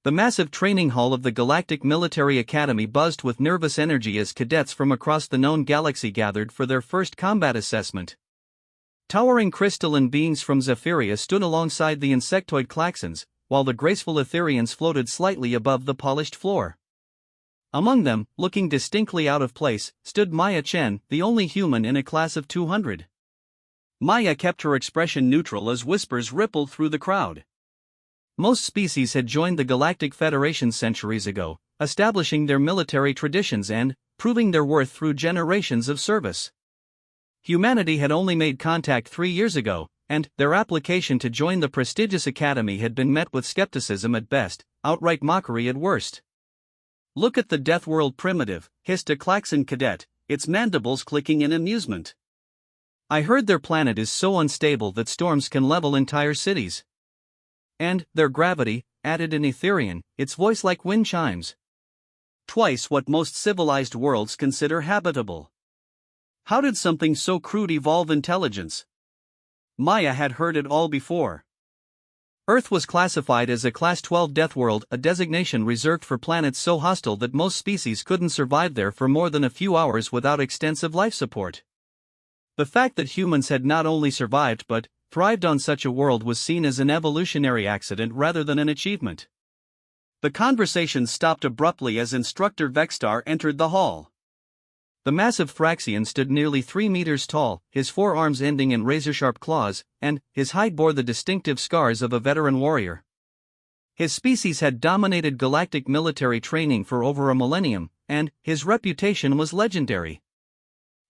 The massive training hall of the Galactic Military Academy buzzed with nervous energy as cadets from across the known galaxy gathered for their first combat assessment. Towering crystalline beings from Zephyria stood alongside the insectoid klaxons, while the graceful Etherians floated slightly above the polished floor. Among them, looking distinctly out of place, stood Maya Chen, the only human in a class of 200. Maya kept her expression neutral as whispers rippled through the crowd. Most species had joined the Galactic Federation centuries ago, establishing their military traditions and proving their worth through generations of service. Humanity had only made contact 3 years ago, and their application to join the prestigious academy had been met with skepticism at best, outright mockery at worst. "Look at the Deathworld primitive," hissed a klaxon cadet, its mandibles clicking in amusement. "I heard their planet is so unstable that storms can level entire cities." "And their gravity," added an Etherian, its voice like wind chimes. "Twice what most civilized worlds consider habitable." How did something so crude evolve intelligence? Maya had heard it all before. Earth was classified as a Class 12 death world, a designation reserved for planets so hostile that most species couldn't survive there for more than a few hours without extensive life support. The fact that humans had not only survived but thrived on such a world was seen as an evolutionary accident rather than an achievement. The conversation stopped abruptly as Instructor Vexstar entered the hall. The massive Thraxian stood nearly 3 meters tall, his forearms ending in razor-sharp claws, and his hide bore the distinctive scars of a veteran warrior. His species had dominated galactic military training for over a millennium, and his reputation was legendary.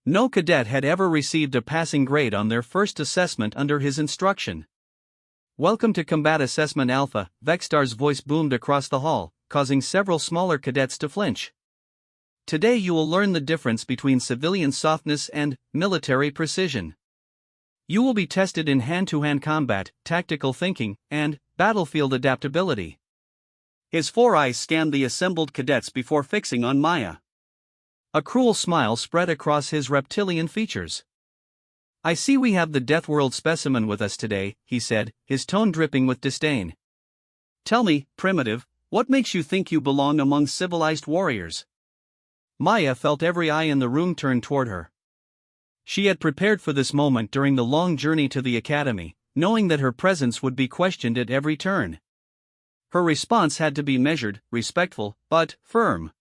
No cadet had ever received a passing grade on their first assessment under his instruction. "Welcome to Combat Assessment Alpha," Vexstar's voice boomed across the hall, causing several smaller cadets to flinch. "Today you will learn the difference between civilian softness and military precision. You will be tested in hand-to-hand combat, tactical thinking, and battlefield adaptability." His 4 eyes scanned the assembled cadets before fixing on Maya. A cruel smile spread across his reptilian features. "I see we have the Deathworld specimen with us today," he said, his tone dripping with disdain. "Tell me, primitive, what makes you think you belong among civilized warriors?" Maya felt every eye in the room turn toward her. She had prepared for this moment during the long journey to the academy, knowing that her presence would be questioned at every turn. Her response had to be measured, respectful, but firm.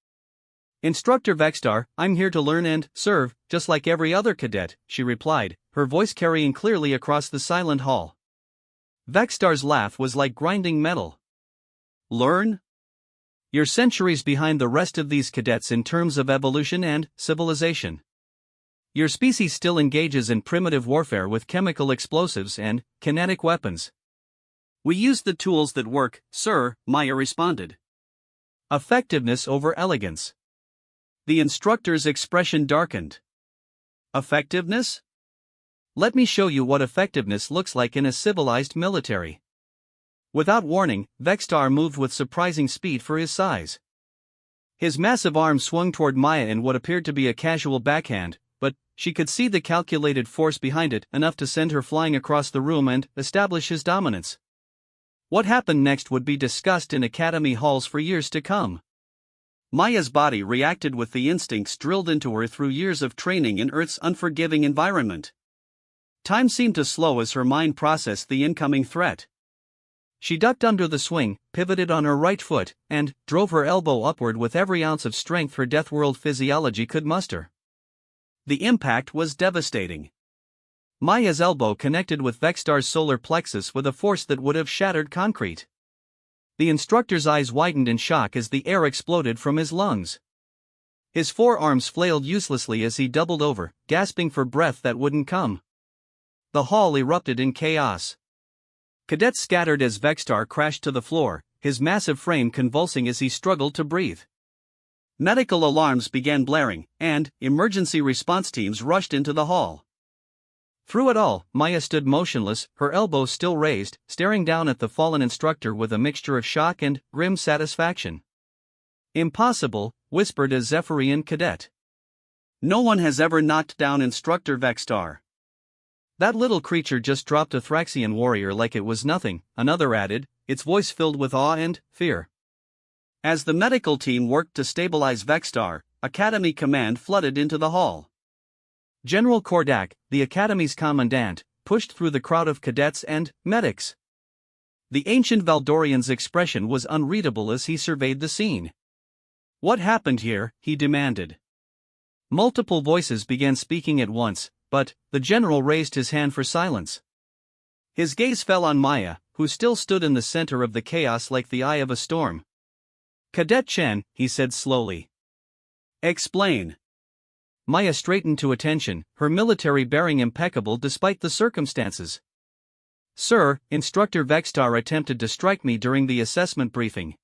"Instructor Vexstar, I'm here to learn and serve, just like every other cadet," she replied, her voice carrying clearly across the silent hall. Vexstar's laugh was like grinding metal. "Learn? You're centuries behind the rest of these cadets in terms of evolution and civilization. Your species still engages in primitive warfare with chemical explosives and kinetic weapons." "We use the tools that work, sir," Maya responded. "Effectiveness over elegance." The instructor's expression darkened. "Effectiveness? Let me show you what effectiveness looks like in a civilized military." Without warning, Vexstar moved with surprising speed for his size. His massive arm swung toward Maya in what appeared to be a casual backhand, but she could see the calculated force behind it, enough to send her flying across the room and establish his dominance. What happened next would be discussed in academy halls for years to come. Maya's body reacted with the instincts drilled into her through years of training in Earth's unforgiving environment. Time seemed to slow as her mind processed the incoming threat. She ducked under the swing, pivoted on her right foot, and drove her elbow upward with every ounce of strength her Deathworld physiology could muster. The impact was devastating. Maya's elbow connected with Vexstar's solar plexus with a force that would have shattered concrete. The instructor's eyes widened in shock as the air exploded from his lungs. His forearms flailed uselessly as he doubled over, gasping for breath that wouldn't come. The hall erupted in chaos. Cadets scattered as Vexstar crashed to the floor, his massive frame convulsing as he struggled to breathe. Medical alarms began blaring, and emergency response teams rushed into the hall. Through it all, Maya stood motionless, her elbows still raised, staring down at the fallen instructor with a mixture of shock and grim satisfaction. "Impossible," whispered a Zephyrian cadet. "No one has ever knocked down Instructor Vexstar." "That little creature just dropped a Thraxian warrior like it was nothing," another added, its voice filled with awe and fear. As the medical team worked to stabilize Vexstar, Academy Command flooded into the hall. General Kordak, the Academy's commandant, pushed through the crowd of cadets and medics. The ancient Valdorian's expression was unreadable as he surveyed the scene. "What happened here?" he demanded. Multiple voices began speaking at once, but the general raised his hand for silence. His gaze fell on Maya, who still stood in the center of the chaos like the eye of a storm. "Cadet Chen," he said slowly. "Explain." Maya straightened to attention, her military bearing impeccable despite the circumstances. "Sir, Instructor Vexstar attempted to strike me during the assessment briefing.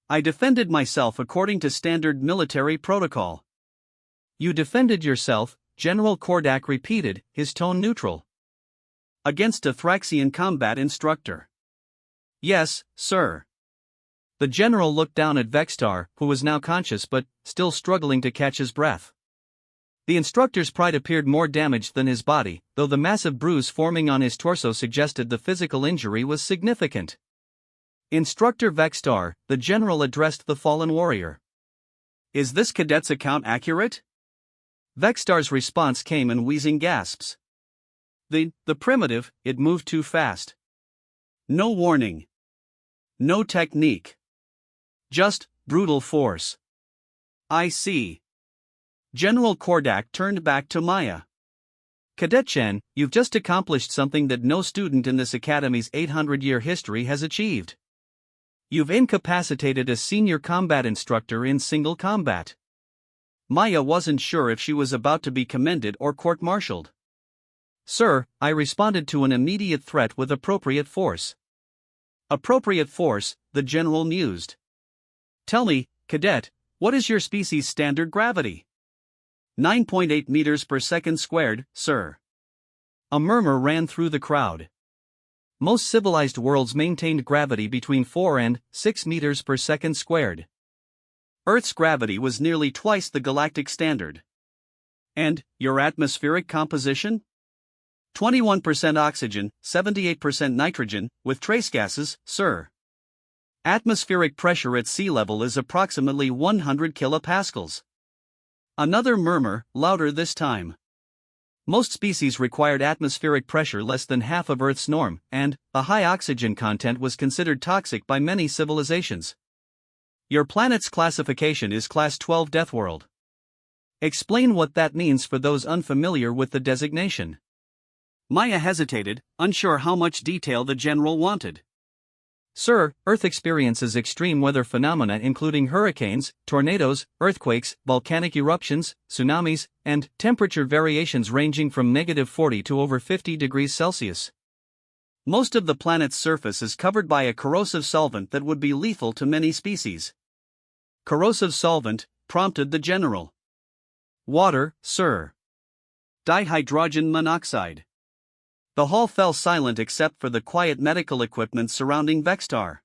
I defended myself according to standard military protocol." "You defended yourself," General Kordak repeated, his tone neutral. "Against a Thraxian combat instructor." "Yes, sir." The general looked down at Vexstar, who was now conscious but still struggling to catch his breath. The instructor's pride appeared more damaged than his body, though the massive bruise forming on his torso suggested the physical injury was significant. "Instructor Vexstar," the general addressed the fallen warrior. "Is this cadet's account accurate?" Vexstar's response came in wheezing gasps. The primitive, it moved too fast. No warning. No technique. Just brutal force." "I see." General Kordak turned back to Maya. "Cadet Chen, you've just accomplished something that no student in this academy's 800-year history has achieved. You've incapacitated a senior combat instructor in single combat." Maya wasn't sure if she was about to be commended or court-martialed. "Sir, I responded to an immediate threat with appropriate force." "Appropriate force," the general mused. "Tell me, cadet, what is your species' standard gravity?" 9.8 meters per second squared, sir." A murmur ran through the crowd. Most civilized worlds maintained gravity between 4 and 6 meters per second squared. Earth's gravity was nearly twice the galactic standard. "And your atmospheric composition?" 21% oxygen, 78% nitrogen, with trace gases, sir." "Atmospheric pressure at sea level is approximately 100 kilopascals." Another murmur, louder this time. Most species required atmospheric pressure less than half of Earth's norm, and a high oxygen content was considered toxic by many civilizations. "Your planet's classification is Class 12 Deathworld. Explain what that means for those unfamiliar with the designation." Maya hesitated, unsure how much detail the general wanted. "Sir, Earth experiences extreme weather phenomena including hurricanes, tornadoes, earthquakes, volcanic eruptions, tsunamis, and temperature variations ranging from -40 to over 50 degrees Celsius. Most of the planet's surface is covered by a corrosive solvent that would be lethal to many species." "Corrosive solvent," prompted the general. "Water, sir." "Dihydrogen monoxide." The hall fell silent except for the quiet medical equipment surrounding Vexstar.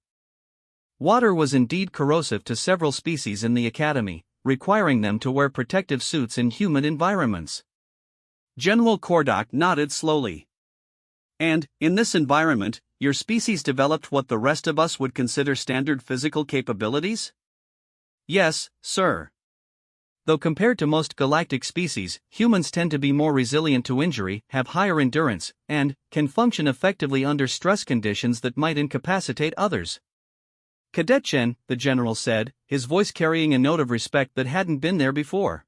Water was indeed corrosive to several species in the Academy, requiring them to wear protective suits in humid environments. General Kordak nodded slowly. "And, in this environment, your species developed what the rest of us would consider standard physical capabilities?" "Yes, sir. Though compared to most galactic species, humans tend to be more resilient to injury, have higher endurance, and can function effectively under stress conditions that might incapacitate others." "Cadet Chen," the general said, his voice carrying a note of respect that hadn't been there before.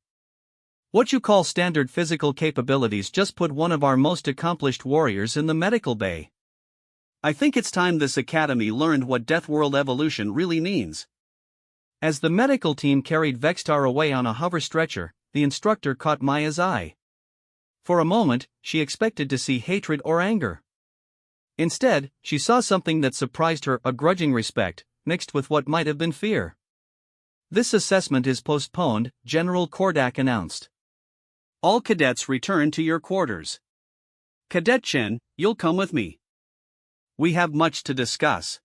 "What you call standard physical capabilities just put one of our most accomplished warriors in the medical bay. I think it's time this academy learned what Deathworld evolution really means." As the medical team carried Vexstar away on a hover stretcher, the instructor caught Maya's eye. For a moment, she expected to see hatred or anger. Instead, she saw something that surprised her, a grudging respect, mixed with what might have been fear. "This assessment is postponed," General Kordak announced. "All cadets return to your quarters. Cadet Chen, you'll come with me. We have much to discuss."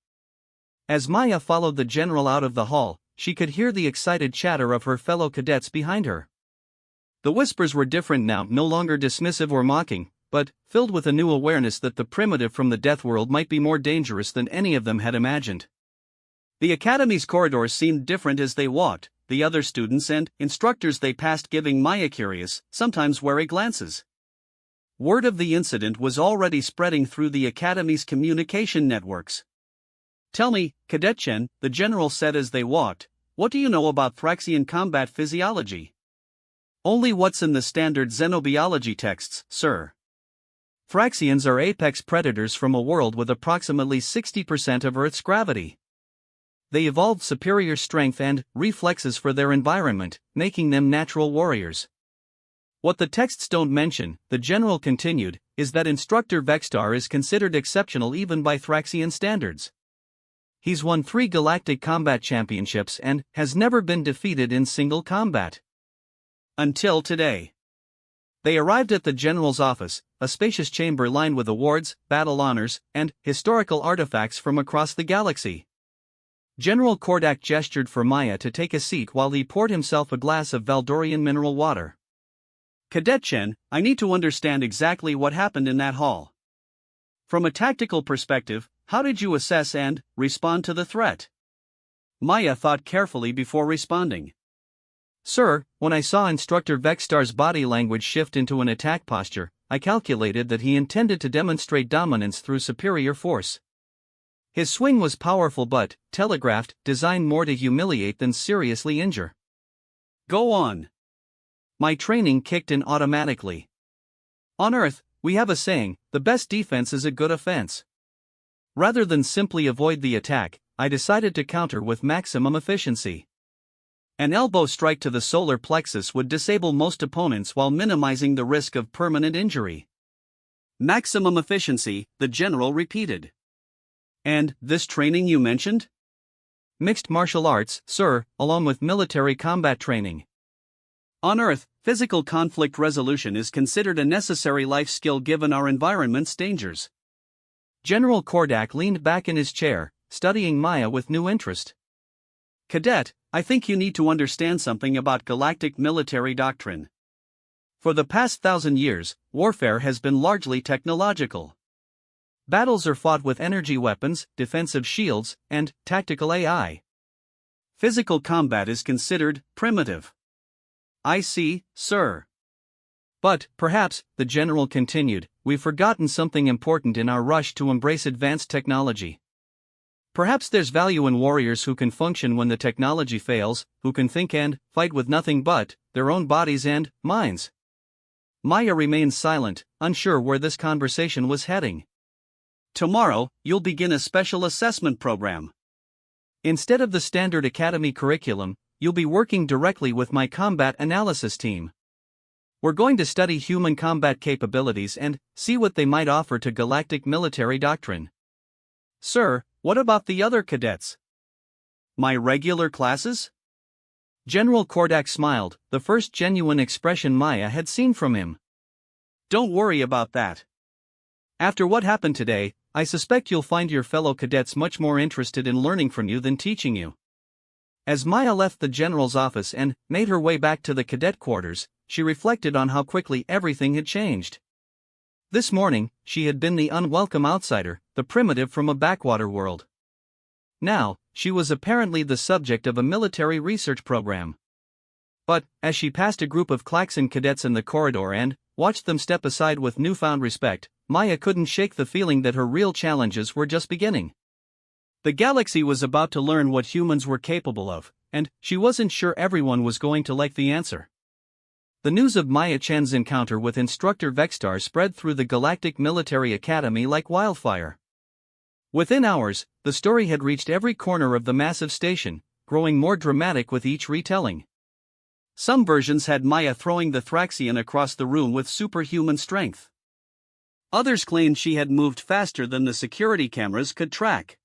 As Maya followed the general out of the hall, she could hear the excited chatter of her fellow cadets behind her. The whispers were different now, no longer dismissive or mocking, but filled with a new awareness that the primitive from the Deathworld might be more dangerous than any of them had imagined. The academy's corridors seemed different as they walked, the other students and instructors they passed giving Maya curious, sometimes wary glances. Word of the incident was already spreading through the academy's communication networks. "Tell me, Cadet Chen," the general said as they walked, "what do you know about Thraxian combat physiology?" "Only what's in the standard xenobiology texts, sir. Thraxians are apex predators from a world with approximately 60% of Earth's gravity. They evolved superior strength and reflexes for their environment, making them natural warriors. What the texts don't mention," the general continued, "is that Instructor Vexstar is considered exceptional even by Thraxian standards. He's won 3 galactic combat championships and has never been defeated in single combat. Until today." They arrived at the general's office, a spacious chamber lined with awards, battle honors, and historical artifacts from across the galaxy. General Kordak gestured for Maya to take a seat while he poured himself a glass of Valdorian mineral water. "Cadet Chen, I need to understand exactly what happened in that hall. From a tactical perspective, how did you assess and respond to the threat?" Maya thought carefully before responding. "Sir, when I saw Instructor Vexstar's body language shift into an attack posture, I calculated that he intended to demonstrate dominance through superior force. His swing was powerful but, telegraphed, designed more to humiliate than seriously injure." "Go on." "My training kicked in automatically. On Earth, we have a saying, the best defense is a good offense. Rather than simply avoid the attack, I decided to counter with maximum efficiency. An elbow strike to the solar plexus would disable most opponents while minimizing the risk of permanent injury." "Maximum efficiency," the general repeated. "And this training you mentioned?" "Mixed martial arts, sir, along with military combat training. On Earth, physical conflict resolution is considered a necessary life skill given our environment's dangers." General Kordak leaned back in his chair, studying Maya with new interest. "Cadet, I think you need to understand something about galactic military doctrine. For the past 1,000 years, warfare has been largely technological. Battles are fought with energy weapons, defensive shields, and tactical AI. Physical combat is considered primitive." "I see, sir. But, perhaps," the general continued, "we've forgotten something important in our rush to embrace advanced technology. Perhaps there's value in warriors who can function when the technology fails, who can think and fight with nothing but their own bodies and minds." Maya remained silent, unsure where this conversation was heading. "Tomorrow, you'll begin a special assessment program. Instead of the standard academy curriculum, you'll be working directly with my combat analysis team. We're going to study human combat capabilities and see what they might offer to galactic military doctrine." "Sir, what about the other cadets? My regular classes?" General Kordak smiled, the first genuine expression Maya had seen from him. "Don't worry about that. After what happened today, I suspect you'll find your fellow cadets much more interested in learning from you than teaching you." As Maya left the general's office and made her way back to the cadet quarters, she reflected on how quickly everything had changed. This morning, she had been the unwelcome outsider, the primitive from a backwater world. Now, she was apparently the subject of a military research program. But, as she passed a group of Klaxon cadets in the corridor and watched them step aside with newfound respect, Maya couldn't shake the feeling that her real challenges were just beginning. The galaxy was about to learn what humans were capable of, and she wasn't sure everyone was going to like the answer. The news of Maya Chen's encounter with Instructor Vexstar spread through the Galactic Military Academy like wildfire. Within hours, the story had reached every corner of the massive station, growing more dramatic with each retelling. Some versions had Maya throwing the Thraxian across the room with superhuman strength. Others claimed she had moved faster than the security cameras could track.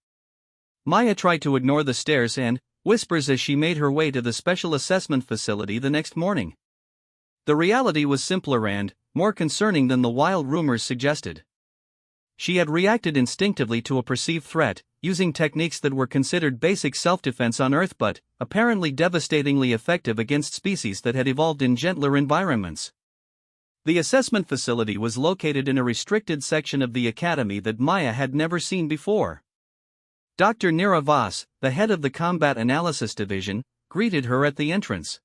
Maya tried to ignore the stares and whispers as she made her way to the special assessment facility the next morning. The reality was simpler and more concerning than the wild rumors suggested. She had reacted instinctively to a perceived threat, using techniques that were considered basic self-defense on Earth but apparently devastatingly effective against species that had evolved in gentler environments. The assessment facility was located in a restricted section of the academy that Maya had never seen before. Dr. Nira Voss, the head of the Combat Analysis Division, greeted her at the entrance.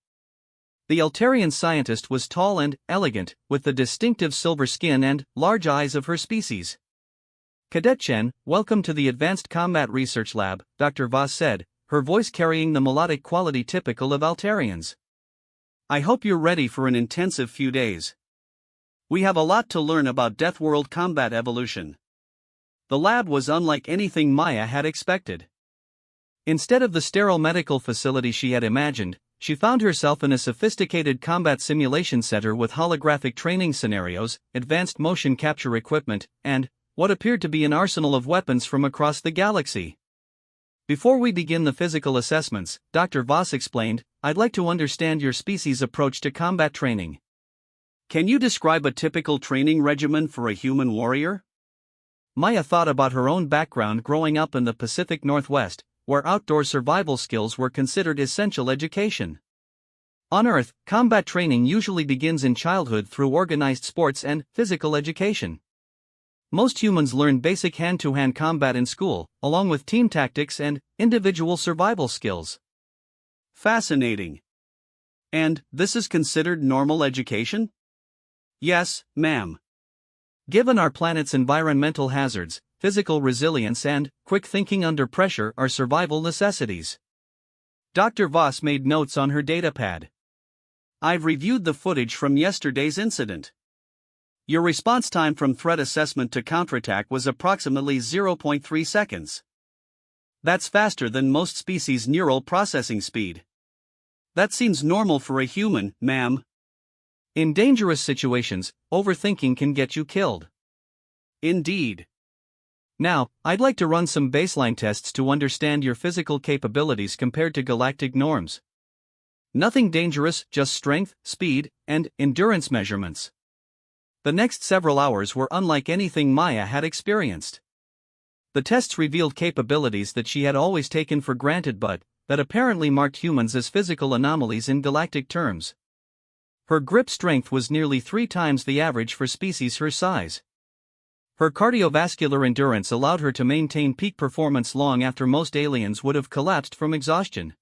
The Altarian scientist was tall and elegant, with the distinctive silver skin and large eyes of her species. "Cadet Chen, welcome to the Advanced Combat Research Lab," Dr. Voss said, her voice carrying the melodic quality typical of Altarians. "I hope you're ready for an intensive few days. We have a lot to learn about Deathworld combat evolution." The lab was unlike anything Maya had expected. Instead of the sterile medical facility she had imagined, she found herself in a sophisticated combat simulation center with holographic training scenarios, advanced motion capture equipment, and what appeared to be an arsenal of weapons from across the galaxy. "Before we begin the physical assessments," Dr. Voss explained, "I'd like to understand your species' approach to combat training. Can you describe a typical training regimen for a human warrior?" Maya thought about her own background growing up in the Pacific Northwest, where outdoor survival skills were considered essential education. On Earth, combat training usually begins in childhood through organized sports and physical education. Most humans learn basic hand-to-hand combat in school, along with team tactics and individual survival skills. Fascinating. And this is considered normal education? Yes, ma'am. Given our planet's environmental hazards, physical resilience and quick thinking under pressure are survival necessities. Dr. Voss made notes on her datapad. "I've reviewed the footage from yesterday's incident. Your response time from threat assessment to counterattack was approximately 0.3 seconds. That's faster than most species' neural processing speed. That seems normal for a human, ma'am." In dangerous situations, overthinking can get you killed. Indeed. Now, I'd like to run some baseline tests to understand your physical capabilities compared to galactic norms. Nothing dangerous, just strength, speed, and endurance measurements. The next several hours were unlike anything Maya had experienced. The tests revealed capabilities that she had always taken for granted but that apparently marked humans as physical anomalies in galactic terms. Her grip strength was nearly 3 times the average for species her size. Her cardiovascular endurance allowed her to maintain peak performance long after most aliens would have collapsed from exhaustion.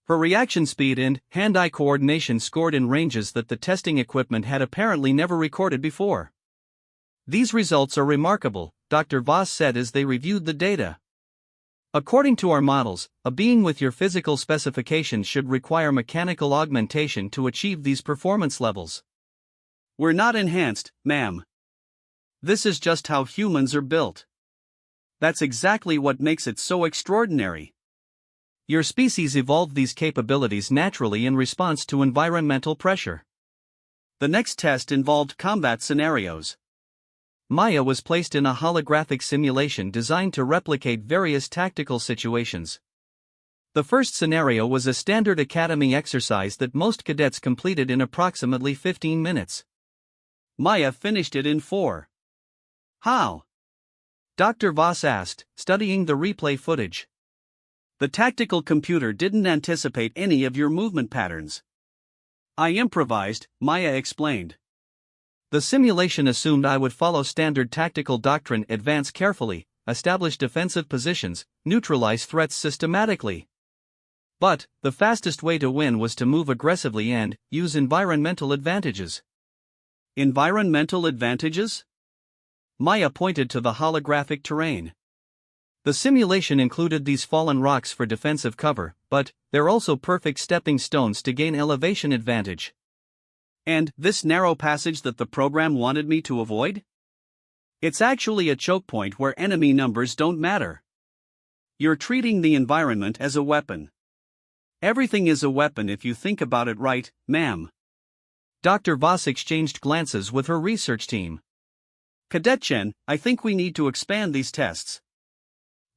Her reaction speed and hand-eye coordination scored in ranges that the testing equipment had apparently never recorded before. "These results are remarkable," Dr. Voss said as they reviewed the data. "According to our models, a being with your physical specifications should require mechanical augmentation to achieve these performance levels." "We're not enhanced, ma'am. This is just how humans are built. That's exactly what makes it so extraordinary. Your species evolved these capabilities naturally in response to environmental pressure." The next test involved combat scenarios. Maya was placed in a holographic simulation designed to replicate various tactical situations. The first scenario was a standard academy exercise that most cadets completed in approximately 15 minutes. Maya finished it in 4. "How?" Dr. Voss asked, studying the replay footage. "The tactical computer didn't anticipate any of your movement patterns. I improvised," Maya explained. "The simulation assumed I would follow standard tactical doctrine, advance carefully, establish defensive positions, neutralize threats systematically. But the fastest way to win was to move aggressively and use environmental advantages." Environmental advantages? Maya pointed to the holographic terrain. The simulation included these fallen rocks for defensive cover, but they're also perfect stepping stones to gain elevation advantage. "And this narrow passage that the program wanted me to avoid? It's actually a choke point where enemy numbers don't matter. You're treating the environment as a weapon. Everything is a weapon if you think about it right, ma'am." Dr. Voss exchanged glances with her research team. "Cadet Chen, I think we need to expand these tests.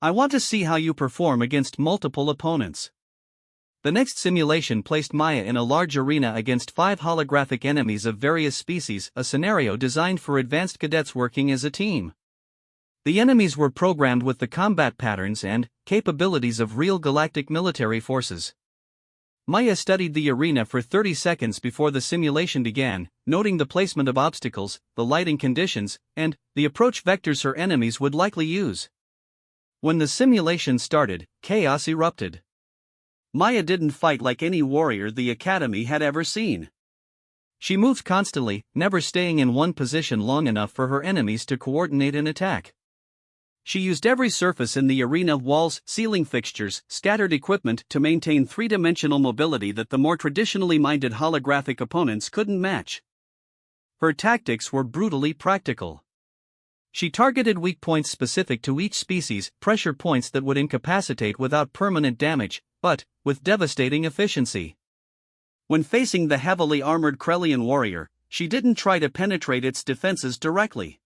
I want to see how you perform against multiple opponents." The next simulation placed Maya in a large arena against 5 holographic enemies of various species, a scenario designed for advanced cadets working as a team. The enemies were programmed with the combat patterns and capabilities of real galactic military forces. Maya studied the arena for 30 seconds before the simulation began, noting the placement of obstacles, the lighting conditions, and the approach vectors her enemies would likely use. When the simulation started, chaos erupted. Maya didn't fight like any warrior the Academy had ever seen. She moved constantly, never staying in one position long enough for her enemies to coordinate an attack. She used every surface in the arena, walls, ceiling fixtures, scattered equipment to maintain three-dimensional mobility that the more traditionally minded holographic opponents couldn't match. Her tactics were brutally practical. She targeted weak points specific to each species, pressure points that would incapacitate without permanent damage, but with devastating efficiency. When facing the heavily armored Krellian warrior, she didn't try to penetrate its defenses directly.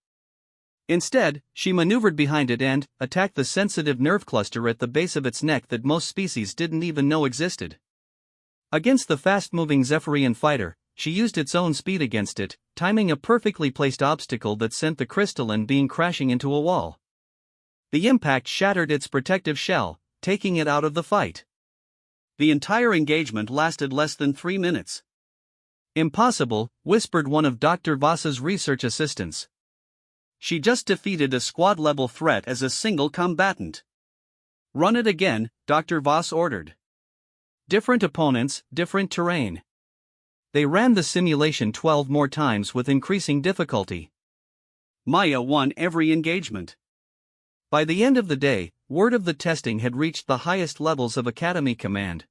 Instead, she maneuvered behind it and attacked the sensitive nerve cluster at the base of its neck that most species didn't even know existed. Against the fast-moving Zephyrian fighter, she used its own speed against it, timing a perfectly placed obstacle that sent the crystalline being crashing into a wall. The impact shattered its protective shell, taking it out of the fight. The entire engagement lasted less than 3 minutes. "Impossible," whispered one of Dr. Voss's research assistants. "She just defeated a squad-level threat as a single combatant." "Run it again," Dr. Voss ordered. Different opponents, different terrain. They ran the simulation 12 more times with increasing difficulty. Maya won every engagement. By the end of the day, word of the testing had reached the highest levels of Academy command.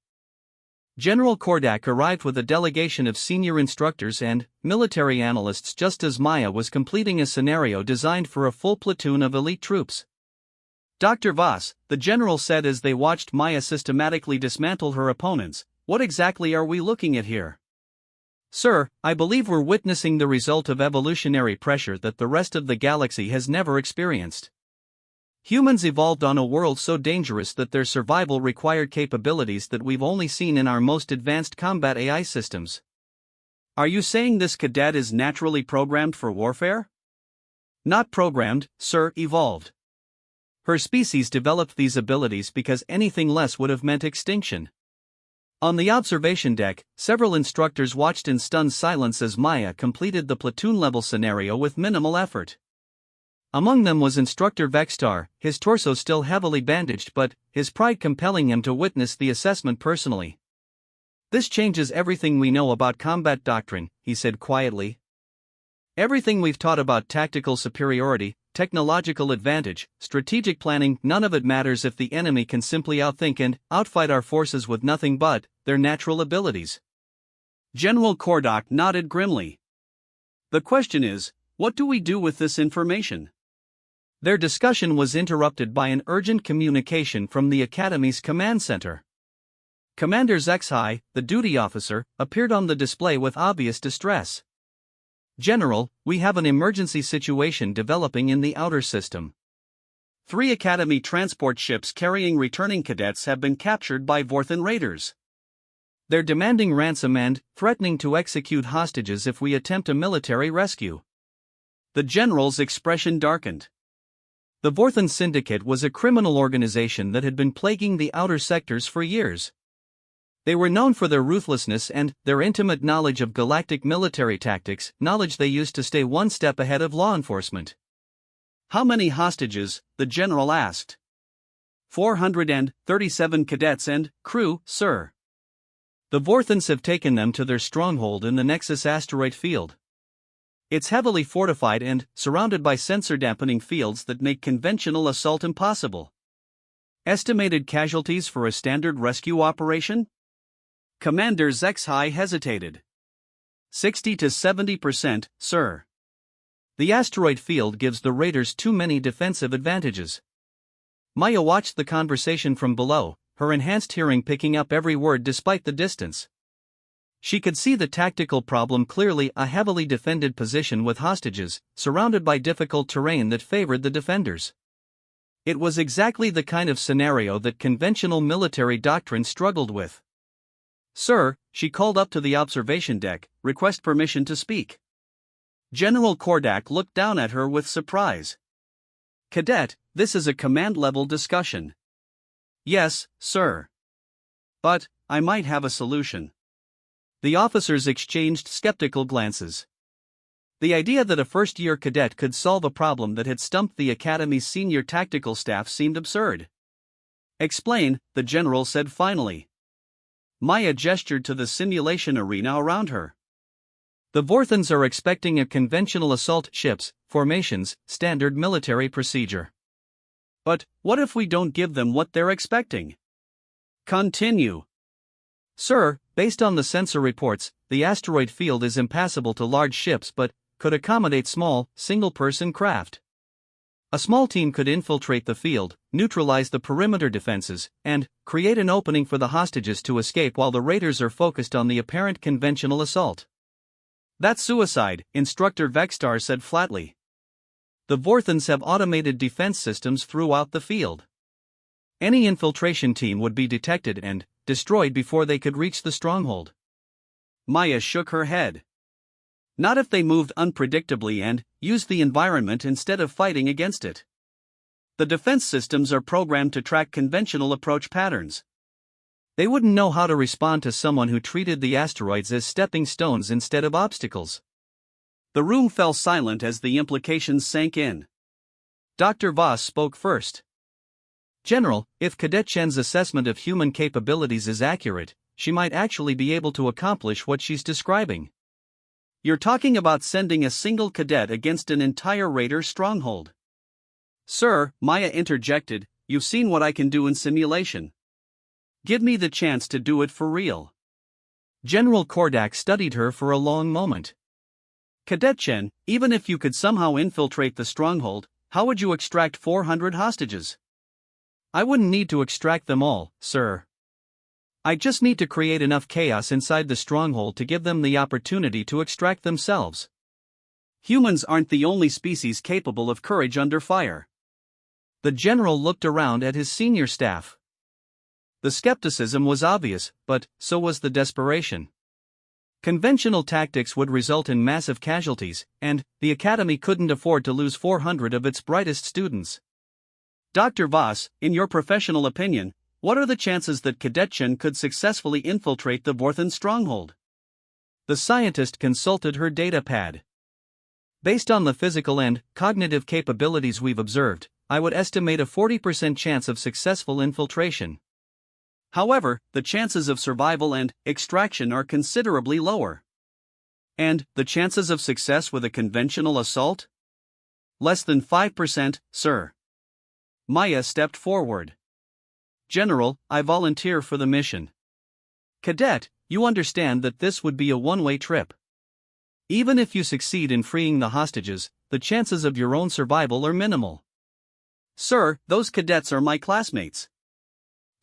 General Kordak arrived with a delegation of senior instructors and military analysts just as Maya was completing a scenario designed for a full platoon of elite troops. "Dr. Voss," the general said as they watched Maya systematically dismantle her opponents, "what exactly are we looking at here?" "Sir, I believe we're witnessing the result of evolutionary pressure that the rest of the galaxy has never experienced. Humans evolved on a world so dangerous that their survival required capabilities that we've only seen in our most advanced combat AI systems." "Are you saying this cadet is naturally programmed for warfare?" "Not programmed, sir, evolved. Her species developed these abilities because anything less would have meant extinction." On the observation deck, several instructors watched in stunned silence as Maya completed the platoon-level scenario with minimal effort. Among them was Instructor Vextar, his torso still heavily bandaged but his pride compelling him to witness the assessment personally. "This changes everything we know about combat doctrine," he said quietly. "Everything we've taught about tactical superiority, technological advantage, strategic planning, none of it matters if the enemy can simply outthink and outfight our forces with nothing but their natural abilities." General Kordak nodded grimly. "The question is, what do we do with this information?" Their discussion was interrupted by an urgent communication from the Academy's command center. Commander Zexhai, the duty officer, appeared on the display with obvious distress. "General, we have an emergency situation developing in the outer system. 3 Academy transport ships carrying returning cadets have been captured by Vorthan raiders. They're demanding ransom and threatening to execute hostages if we attempt a military rescue." The general's expression darkened. The Vorthan Syndicate was a criminal organization that had been plaguing the outer sectors for years. They were known for their ruthlessness and their intimate knowledge of galactic military tactics, knowledge they used to stay one step ahead of law enforcement. "How many hostages?" the general asked. 437 cadets and crew, sir." The Vorthans have taken them to their stronghold in the Nexus asteroid field. It's heavily fortified and surrounded by sensor-dampening fields that make conventional assault impossible. "Estimated casualties for a standard rescue operation?" Commander Zexhai hesitated. 60 to 70%, sir." The asteroid field gives the raiders too many defensive advantages. Maya watched the conversation from below, her enhanced hearing picking up every word despite the distance. She could see the tactical problem clearly: a heavily defended position with hostages, surrounded by difficult terrain that favored the defenders. It was exactly the kind of scenario that conventional military doctrine struggled with. "Sir," she called up to the observation deck, "request permission to speak." General Kordak looked down at her with surprise. "Cadet, this is a command-level discussion." "Yes, sir. But I might have a solution." The officers exchanged skeptical glances. The idea that a first-year cadet could solve a problem that had stumped the Academy's senior tactical staff seemed absurd. "Explain," the general said finally. Maya gestured to the simulation arena around her. The Vorthans are expecting a conventional assault ships, formations, standard military procedure. But what if we don't give them what they're expecting? Continue. Sir, based on the sensor reports, the asteroid field is impassable to large ships but could accommodate small, single-person craft. A small team could infiltrate the field, neutralize the perimeter defenses, and create an opening for the hostages to escape while the raiders are focused on the apparent conventional assault. That's suicide, Instructor Vexstar said flatly. The Vorthans have automated defense systems throughout the field. Any infiltration team would be detected and destroyed before they could reach the stronghold. Maya shook her head. Not if they moved unpredictably and used the environment instead of fighting against it. The defense systems are programmed to track conventional approach patterns. They wouldn't know how to respond to someone who treated the asteroids as stepping stones instead of obstacles. The room fell silent as the implications sank in. Dr. Voss spoke first. General, if Cadet Chen's assessment of human capabilities is accurate, she might actually be able to accomplish what she's describing. You're talking about sending a single cadet against an entire raider stronghold. Sir, Maya interjected, you've seen what I can do in simulation. Give me the chance to do it for real. General Kordak studied her for a long moment. Cadet Chen, even if you could somehow infiltrate the stronghold, how would you extract 400 hostages? I wouldn't need to extract them all, sir. I just need to create enough chaos inside the stronghold to give them the opportunity to extract themselves. Humans aren't the only species capable of courage under fire. The general looked around at his senior staff. The skepticism was obvious, but so was the desperation. Conventional tactics would result in massive casualties, and the Academy couldn't afford to lose 400 of its brightest students. Dr. Voss, in your professional opinion, what are the chances that Cadet Chen could successfully infiltrate the Vorthan stronghold? The scientist consulted her data pad. Based on the physical and cognitive capabilities we've observed, I would estimate a 40% chance of successful infiltration. However, the chances of survival and extraction are considerably lower. And the chances of success with a conventional assault? Less than 5%, sir. Maya stepped forward. General, I volunteer for the mission. Cadet, you understand that this would be a one-way trip. Even if you succeed in freeing the hostages, the chances of your own survival are minimal. Sir, those cadets are my classmates.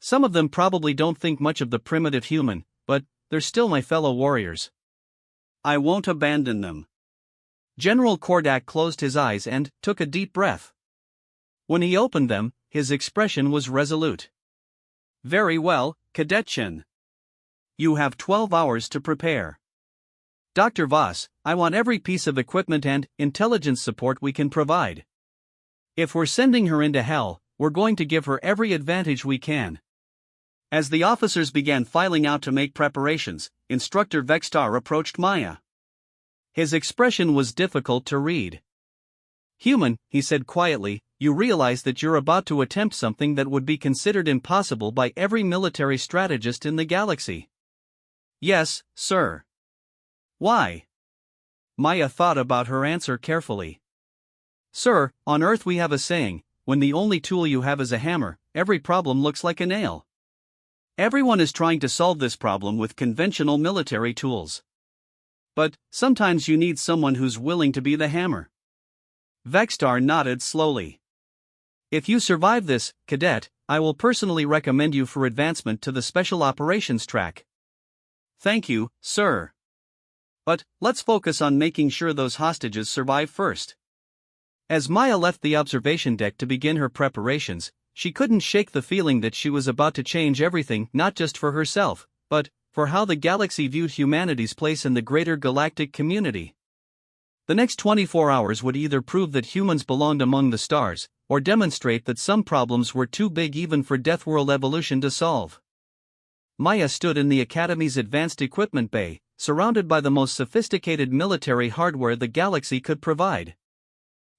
Some of them probably don't think much of the primitive human, but they're still my fellow warriors. I won't abandon them. General Kordak closed his eyes and took a deep breath. When he opened them, his expression was resolute. Very well, Cadet Chen. You have 12 hours to prepare. Dr. Voss, I want every piece of equipment and intelligence support we can provide. If we're sending her into hell, we're going to give her every advantage we can. As the officers began filing out to make preparations, Instructor Vexstar approached Maya. His expression was difficult to read. Human, he said quietly, you realize that you're about to attempt something that would be considered impossible by every military strategist in the galaxy. Yes, sir. Why? Maya thought about her answer carefully. Sir, on Earth we have a saying, when the only tool you have is a hammer, every problem looks like a nail. Everyone is trying to solve this problem with conventional military tools. But sometimes you need someone who's willing to be the hammer. Vexstar nodded slowly. If you survive this, Cadet, I will personally recommend you for advancement to the Special Operations track. Thank you, sir. But let's focus on making sure those hostages survive first. As Maya left the observation deck to begin her preparations, she couldn't shake the feeling that she was about to change everything, not just for herself, but for how the galaxy viewed humanity's place in the greater galactic community. The next 24 hours would either prove that humans belonged among the stars, or demonstrate that some problems were too big even for Deathworld evolution to solve. Maya stood in the Academy's advanced equipment bay, surrounded by the most sophisticated military hardware the galaxy could provide.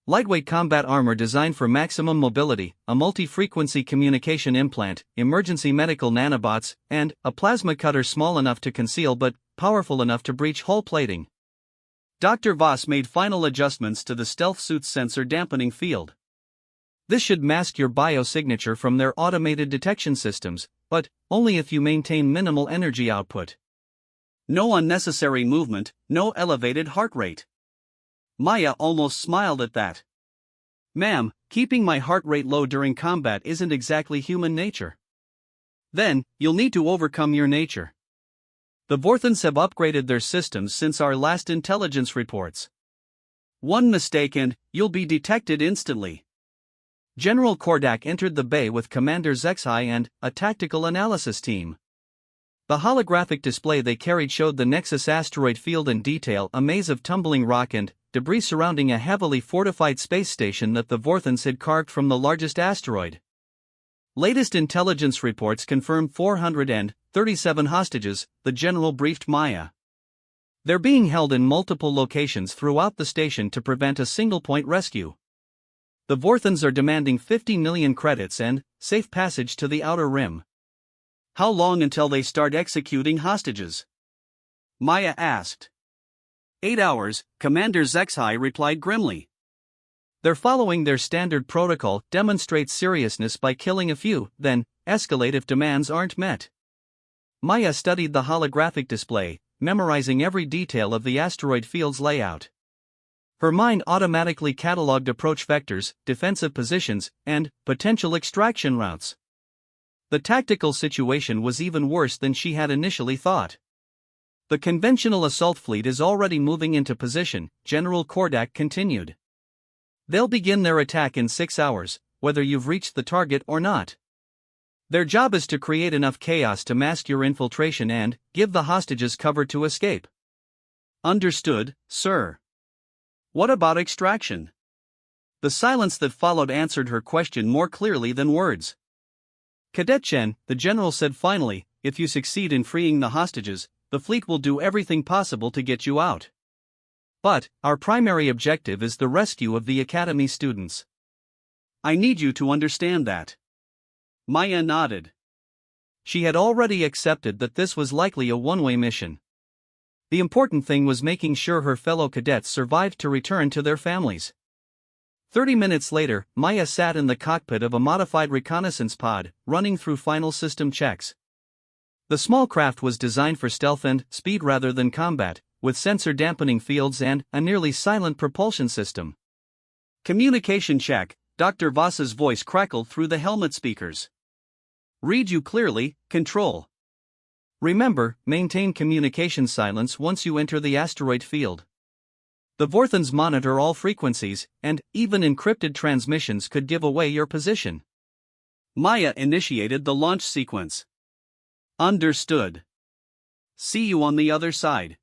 Lightweight combat armor designed for maximum mobility, a multi-frequency communication implant, emergency medical nanobots, and a plasma cutter small enough to conceal but powerful enough to breach hull plating. Dr. Voss made final adjustments to the stealth suit's sensor dampening field. This should mask your biosignature from their automated detection systems, but only if you maintain minimal energy output. No unnecessary movement, no elevated heart rate. Maya almost smiled at that. Ma'am, keeping my heart rate low during combat isn't exactly human nature. Then, you'll need to overcome your nature. The Vorthans have upgraded their systems since our last intelligence reports. One mistake and you'll be detected instantly. General Kordak entered the bay with Commander Zexhai and a tactical analysis team. The holographic display they carried showed the Nexus asteroid field in detail, a maze of tumbling rock and debris surrounding a heavily fortified space station that the Vorthans had carved from the largest asteroid. Latest intelligence reports confirmed 437 hostages, the general briefed Maya. They're being held in multiple locations throughout the station to prevent a single-point rescue. The Vorthans are demanding 50 million credits and safe passage to the Outer Rim. How long until they start executing hostages? Maya asked. 8 hours, Commander Zexhai replied grimly. They're following their standard protocol, demonstrate seriousness by killing a few, then escalate if demands aren't met. Maya studied the holographic display, memorizing every detail of the asteroid field's layout. Her mind automatically cataloged approach vectors, defensive positions, and potential extraction routes. The tactical situation was even worse than she had initially thought. The conventional assault fleet is already moving into position, General Kordak continued. They'll begin their attack in 6 hours, whether you've reached the target or not. Their job is to create enough chaos to mask your infiltration and give the hostages cover to escape. Understood, sir. What about extraction? The silence that followed answered her question more clearly than words. Cadet Chen, the general said finally, if you succeed in freeing the hostages, the fleet will do everything possible to get you out. But our primary objective is the rescue of the Academy students. I need you to understand that. Maya nodded. She had already accepted that this was likely a one-way mission. The important thing was making sure her fellow cadets survived to return to their families. 30 minutes later, Maya sat in the cockpit of a modified reconnaissance pod, running through final system checks. The small craft was designed for stealth and speed rather than combat, with sensor dampening fields and a nearly silent propulsion system. Communication check, Dr. Voss's voice crackled through the helmet speakers. Read you clearly, Control. Remember, maintain communication silence once you enter the asteroid field. The Vorthans monitor all frequencies, and even encrypted transmissions could give away your position. Maya initiated the launch sequence. Understood. See you on the other side.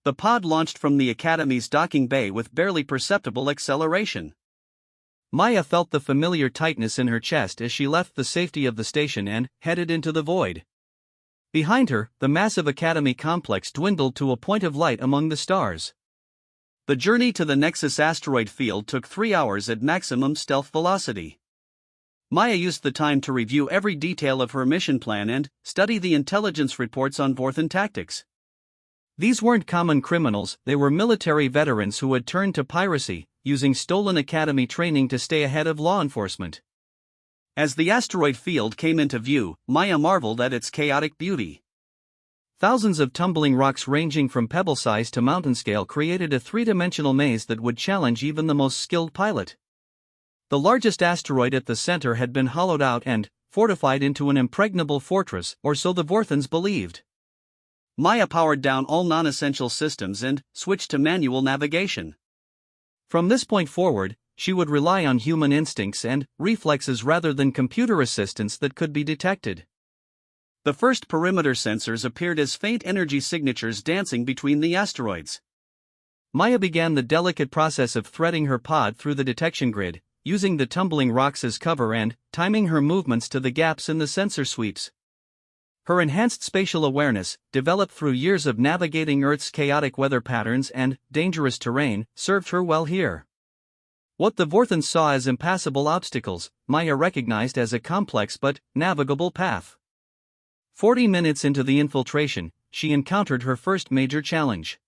The pod launched from the Academy's docking bay with barely perceptible acceleration. Maya felt the familiar tightness in her chest as she left the safety of the station and headed into the void. Behind her, the massive Academy complex dwindled to a point of light among the stars. The journey to the Nexus asteroid field took 3 hours at maximum stealth velocity. Maya used the time to review every detail of her mission plan and study the intelligence reports on Vorthan tactics. These weren't common criminals, they were military veterans who had turned to piracy, using stolen Academy training to stay ahead of law enforcement. As the asteroid field came into view, Maya marveled at its chaotic beauty. Thousands of tumbling rocks ranging from pebble size to mountain scale created a three-dimensional maze that would challenge even the most skilled pilot. The largest asteroid at the center had been hollowed out and fortified into an impregnable fortress, or so the Vorthans believed. Maya powered down all non-essential systems and switched to manual navigation. From this point forward, she would rely on human instincts and reflexes rather than computer assistance that could be detected. The first perimeter sensors appeared as faint energy signatures dancing between the asteroids. Maya began the delicate process of threading her pod through the detection grid, using the tumbling rocks as cover and timing her movements to the gaps in the sensor sweeps. Her enhanced spatial awareness, developed through years of navigating Earth's chaotic weather patterns and dangerous terrain, served her well here. What the Vorthons saw as impassable obstacles, Maya recognized as a complex but navigable path. 40 minutes into the infiltration, she encountered her first major challenge.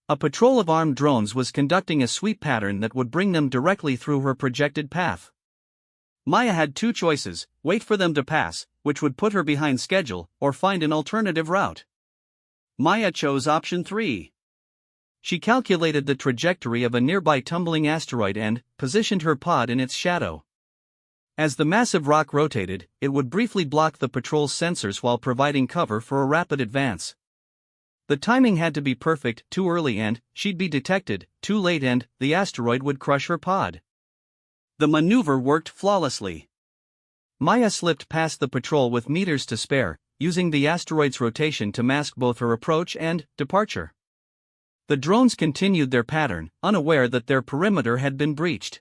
A patrol of armed drones was conducting a sweep pattern that would bring them directly through her projected path. Maya had two choices: wait for them to pass, which would put her behind schedule, or find an alternative route. Maya chose option 3. She calculated the trajectory of a nearby tumbling asteroid and positioned her pod in its shadow. As the massive rock rotated, it would briefly block the patrol's sensors while providing cover for a rapid advance. The timing had to be perfect: too early and she'd be detected, too late and the asteroid would crush her pod. The maneuver worked flawlessly. Maya slipped past the patrol with meters to spare, using the asteroid's rotation to mask both her approach and departure. The drones continued their pattern, unaware that their perimeter had been breached.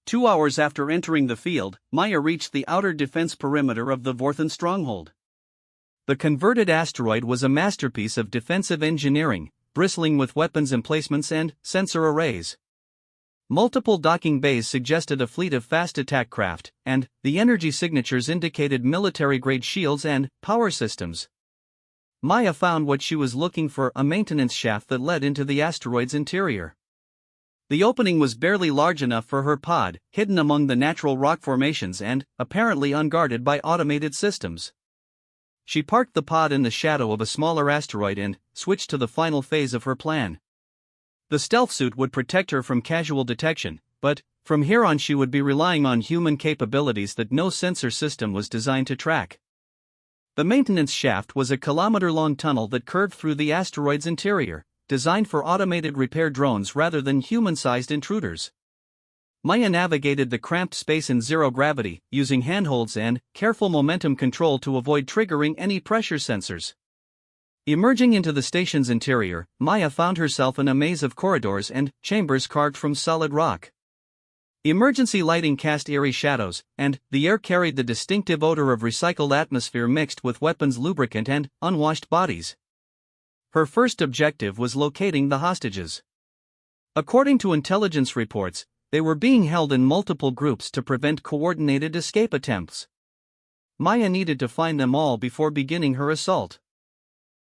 2 hours after entering the field, Maya reached the outer defense perimeter of the Vorthon stronghold. The converted asteroid was a masterpiece of defensive engineering, bristling with weapons emplacements and sensor arrays. Multiple docking bays suggested a fleet of fast attack craft, and the energy signatures indicated military-grade shields and power systems. Maya found what she was looking for: a maintenance shaft that led into the asteroid's interior. The opening was barely large enough for her pod, hidden among the natural rock formations and apparently unguarded by automated systems. She parked the pod in the shadow of a smaller asteroid and switched to the final phase of her plan. The stealth suit would protect her from casual detection, but from here on she would be relying on human capabilities that no sensor system was designed to track. The maintenance shaft was a kilometer-long tunnel that curved through the asteroid's interior, designed for automated repair drones rather than human-sized intruders. Maya navigated the cramped space in zero gravity, using handholds and careful momentum control to avoid triggering any pressure sensors. Emerging into the station's interior, Maya found herself in a maze of corridors and chambers carved from solid rock. Emergency lighting cast eerie shadows, and the air carried the distinctive odor of recycled atmosphere mixed with weapons lubricant and unwashed bodies. Her first objective was locating the hostages. According to intelligence reports, they were being held in multiple groups to prevent coordinated escape attempts. Maya needed to find them all before beginning her assault.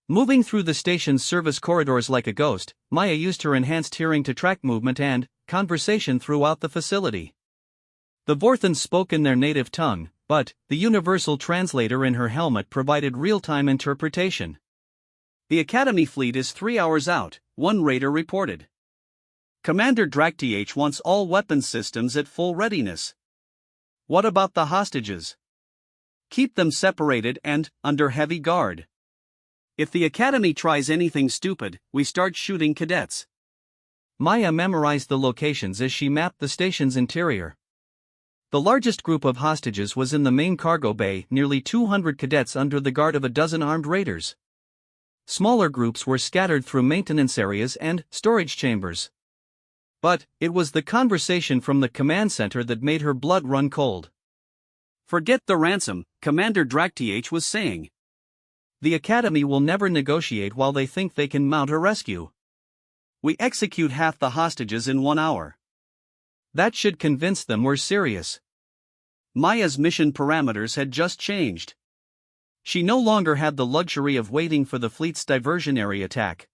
Moving through the station's service corridors like a ghost, Maya used her enhanced hearing to track movement and conversation throughout the facility. The Vorthons spoke in their native tongue, but the universal translator in her helmet provided real-time interpretation. "The Academy fleet is 3 hours out," one raider reported. "Commander Drakth wants all weapons systems at full readiness." "What about the hostages?" "Keep them separated and under heavy guard. If the Academy tries anything stupid, we start shooting cadets." Maya memorized the locations as she mapped the station's interior. The largest group of hostages was in the main cargo bay, nearly 200 cadets under the guard of a dozen armed raiders. Smaller groups were scattered through maintenance areas and storage chambers. But it was the conversation from the command center that made her blood run cold. "Forget the ransom," Commander Drakth was saying. "The Academy will never negotiate while they think they can mount a rescue. We execute half the hostages in 1 hour. That should convince them we're serious." Maya's mission parameters had just changed. She no longer had the luxury of waiting for the fleet's diversionary attack.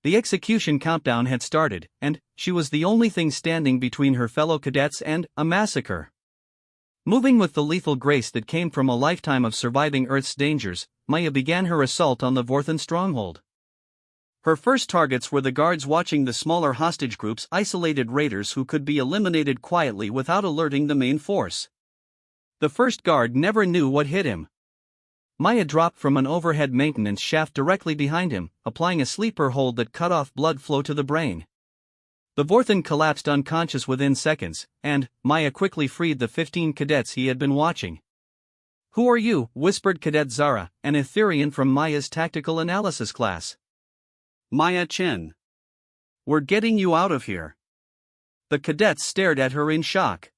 The execution countdown had started, and she was the only thing standing between her fellow cadets and a massacre. Moving with the lethal grace that came from a lifetime of surviving Earth's dangers, Maya began her assault on the Vorthon stronghold. Her first targets were the guards watching the smaller hostage groups, isolated raiders who could be eliminated quietly without alerting the main force. The first guard never knew what hit him. Maya dropped from an overhead maintenance shaft directly behind him, applying a sleeper hold that cut off blood flow to the brain. The Vorthon collapsed unconscious within seconds, and Maya quickly freed the 15 cadets he had been watching. "Who are you?" whispered Cadet Zara, an Etherian from Maya's tactical analysis class. "Maya Chen. We're getting you out of here." The cadets stared at her in shock.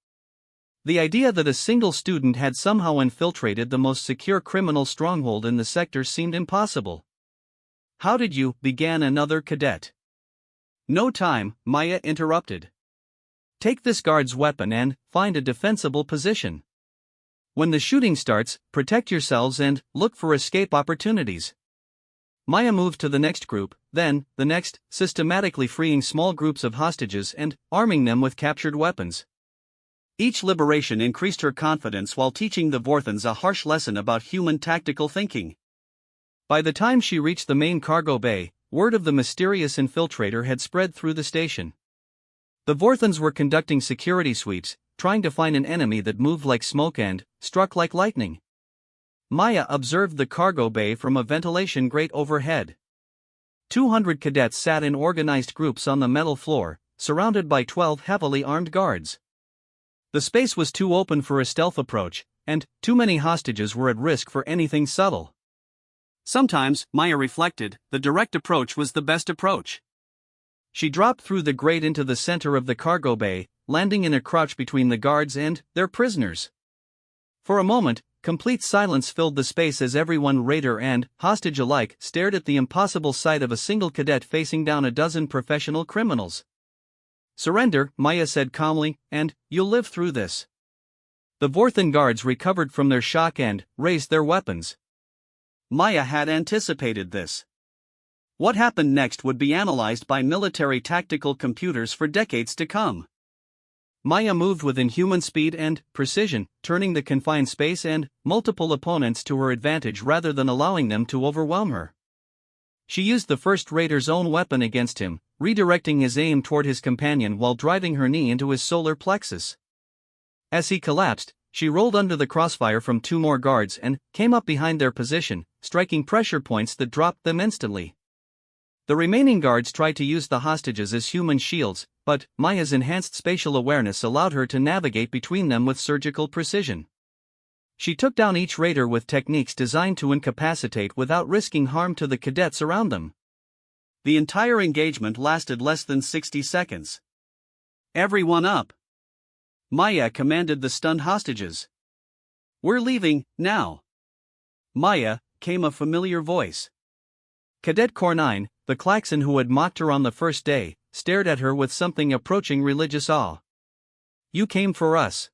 The idea that a single student had somehow infiltrated the most secure criminal stronghold in the sector seemed impossible. "How did you?" began another cadet. "No time," Maya interrupted. "Take this guard's weapon and find a defensible position. When the shooting starts, protect yourselves and look for escape opportunities." Maya moved to the next group, then the next, systematically freeing small groups of hostages and arming them with captured weapons. Each liberation increased her confidence while teaching the Vorthans a harsh lesson about human tactical thinking. By the time she reached the main cargo bay, word of the mysterious infiltrator had spread through the station. The Vorthans were conducting security sweeps, trying to find an enemy that moved like smoke and struck like lightning. Maya observed the cargo bay from a ventilation grate overhead. 200 cadets sat in organized groups on the metal floor, surrounded by 12 heavily armed guards. The space was too open for a stealth approach, and too many hostages were at risk for anything subtle. Sometimes, Maya reflected, the direct approach was the best approach. She dropped through the grate into the center of the cargo bay, landing in a crouch between the guards and their prisoners. For a moment, complete silence filled the space as everyone, raider and hostage alike, stared at the impossible sight of a single cadet facing down a dozen professional criminals. "Surrender," Maya said calmly, "and you'll live through this." The Vorthan guards recovered from their shock and raised their weapons. Maya had anticipated this. What happened next would be analyzed by military tactical computers for decades to come. Maya moved with inhuman speed and precision, turning the confined space and multiple opponents to her advantage rather than allowing them to overwhelm her. She used the first raider's own weapon against him, redirecting his aim toward his companion while driving her knee into his solar plexus. As he collapsed, she rolled under the crossfire from 2 more guards and came up behind their position, striking pressure points that dropped them instantly. The remaining guards tried to use the hostages as human shields, but Maya's enhanced spatial awareness allowed her to navigate between them with surgical precision. She took down each raider with techniques designed to incapacitate without risking harm to the cadets around them. The entire engagement lasted less than 60 seconds. "Everyone up!" Maya commanded the stunned hostages. "We're leaving, now." "Maya," came a familiar voice. Cadet Cornine, the klaxon who had mocked her on the first day, stared at her with something approaching religious awe. "You came for us."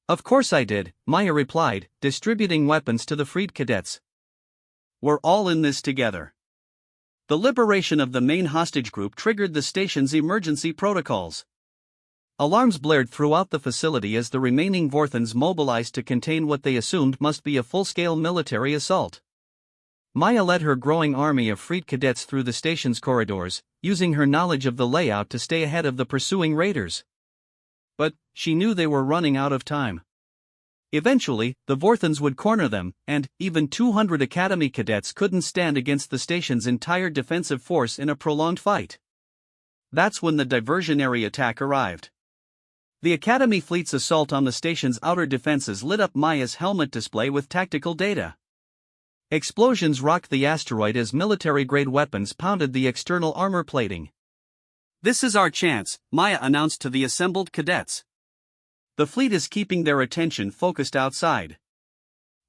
"Of course I did," Maya replied, distributing weapons to the freed cadets. "We're all in this together." The liberation of the main hostage group triggered the station's emergency protocols. Alarms blared throughout the facility as the remaining Vorthans mobilized to contain what they assumed must be a full-scale military assault. Maya led her growing army of freed cadets through the station's corridors, using her knowledge of the layout to stay ahead of the pursuing raiders. But she knew they were running out of time. Eventually, the Vorthans would corner them, and even 200 Academy cadets couldn't stand against the station's entire defensive force in a prolonged fight. That's when the diversionary attack arrived. The Academy fleet's assault on the station's outer defenses lit up Maya's helmet display with tactical data. Explosions rocked the asteroid as military-grade weapons pounded the external armor plating. "This is our chance," Maya announced to the assembled cadets. "The fleet is keeping their attention focused outside.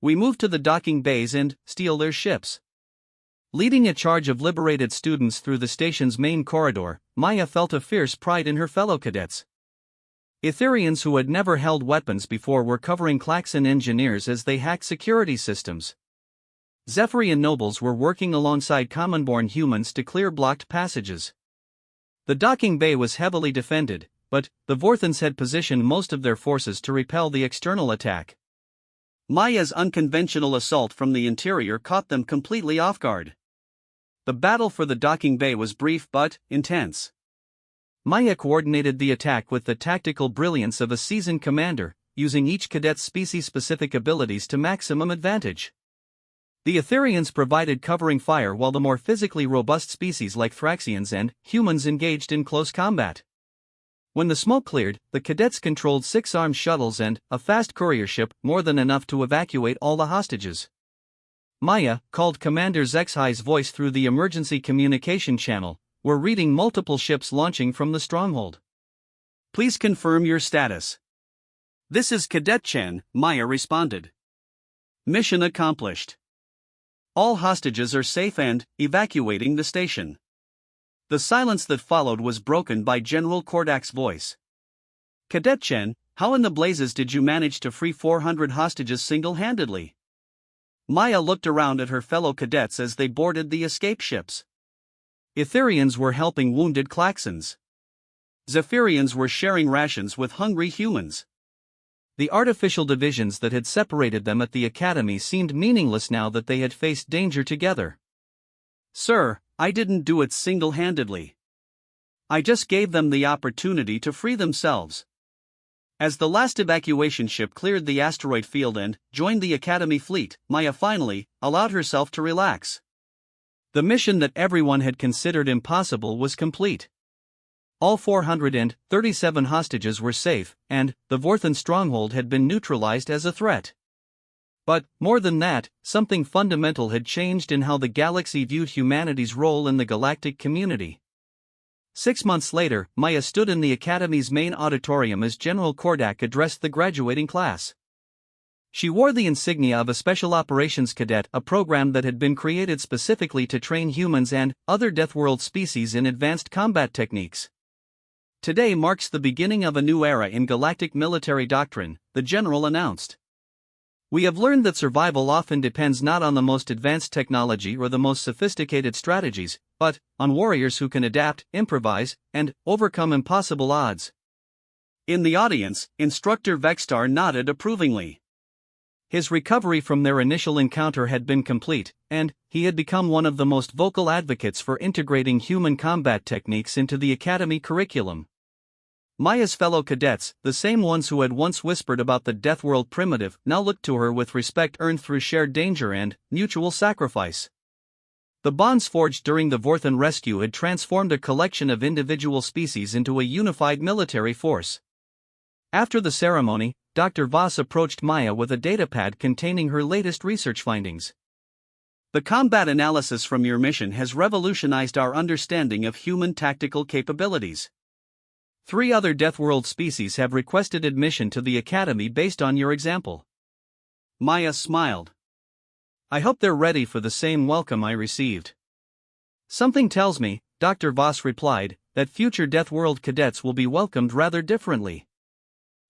We move to the docking bays and steal their ships." Leading a charge of liberated students through the station's main corridor, Maya felt a fierce pride in her fellow cadets. Etherians who had never held weapons before were covering klaxon engineers as they hacked security systems. Zephyrian nobles were working alongside common-born humans to clear blocked passages. The docking bay was heavily defended, but the Vorthans had positioned most of their forces to repel the external attack. Maya's unconventional assault from the interior caught them completely off guard. The battle for the docking bay was brief but intense. Maya coordinated the attack with the tactical brilliance of a seasoned commander, using each cadet's species-specific abilities to maximum advantage. The Etherians provided covering fire while the more physically robust species like Thraxians and humans engaged in close combat. When the smoke cleared, the cadets controlled 6 armed shuttles and a fast courier ship, more than enough to evacuate all the hostages. Maya, called Commander Zexhi's voice through the emergency communication channel, were reading multiple ships launching from the stronghold. "Please confirm your status." "This is Cadet Chen," Maya responded. "Mission accomplished. All hostages are safe and evacuating the station." The silence that followed was broken by General Kordak's voice. "Cadet Chen, how in the blazes did you manage to free 400 hostages single-handedly?" Maya looked around at her fellow cadets as they boarded the escape ships. Etherians were helping wounded Klaxons. Zephyrians were sharing rations with hungry humans. The artificial divisions that had separated them at the academy seemed meaningless now that they had faced danger together. "Sir, I didn't do it single-handedly. I just gave them the opportunity to free themselves." As the last evacuation ship cleared the asteroid field and joined the Academy fleet, Maya finally allowed herself to relax. The mission that everyone had considered impossible was complete. All 437 hostages were safe, and the Vorthan stronghold had been neutralized as a threat. But, more than that, something fundamental had changed in how the galaxy viewed humanity's role in the galactic community. 6 months later, Maya stood in the Academy's main auditorium as General Kordak addressed the graduating class. She wore the insignia of a Special Operations Cadet, a program that had been created specifically to train humans and other Deathworld species in advanced combat techniques. "Today marks the beginning of a new era in galactic military doctrine," the general announced. "We have learned that survival often depends not on the most advanced technology or the most sophisticated strategies, but on warriors who can adapt, improvise, and overcome impossible odds." In the audience, Instructor Vextar nodded approvingly. His recovery from their initial encounter had been complete, and he had become one of the most vocal advocates for integrating human combat techniques into the Academy curriculum. Maya's fellow cadets, the same ones who had once whispered about the Deathworld primitive, now looked to her with respect earned through shared danger and mutual sacrifice. The bonds forged during the Vorthan rescue had transformed a collection of individual species into a unified military force. After the ceremony, Dr. Voss approached Maya with a datapad containing her latest research findings. "The combat analysis from your mission has revolutionized our understanding of human tactical capabilities. 3 other Deathworld species have requested admission to the Academy based on your example." Maya smiled. "I hope they're ready for the same welcome I received." "Something tells me," Dr. Voss replied, "that future Deathworld cadets will be welcomed rather differently."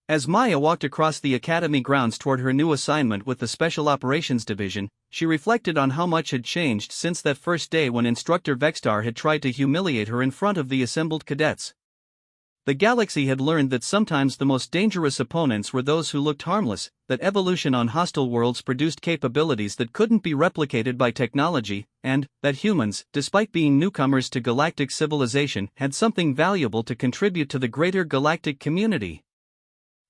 As Maya walked across the Academy grounds toward her new assignment with the Special Operations Division, she reflected on how much had changed since that first day when Instructor Vextar had tried to humiliate her in front of the assembled cadets. The galaxy had learned that sometimes the most dangerous opponents were those who looked harmless, that evolution on hostile worlds produced capabilities that couldn't be replicated by technology, and that humans, despite being newcomers to galactic civilization, had something valuable to contribute to the greater galactic community.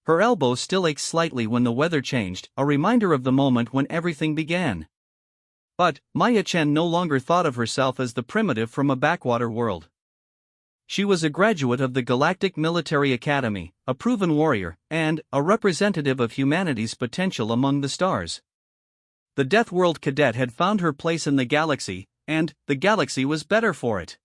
Her elbow still ached slightly when the weather changed, a reminder of the moment when everything began. But Maya Chen no longer thought of herself as the primitive from a backwater world. She was a graduate of the Galactic Military Academy, a proven warrior, and a representative of humanity's potential among the stars. The Deathworld Cadet had found her place in the galaxy, and the galaxy was better for it.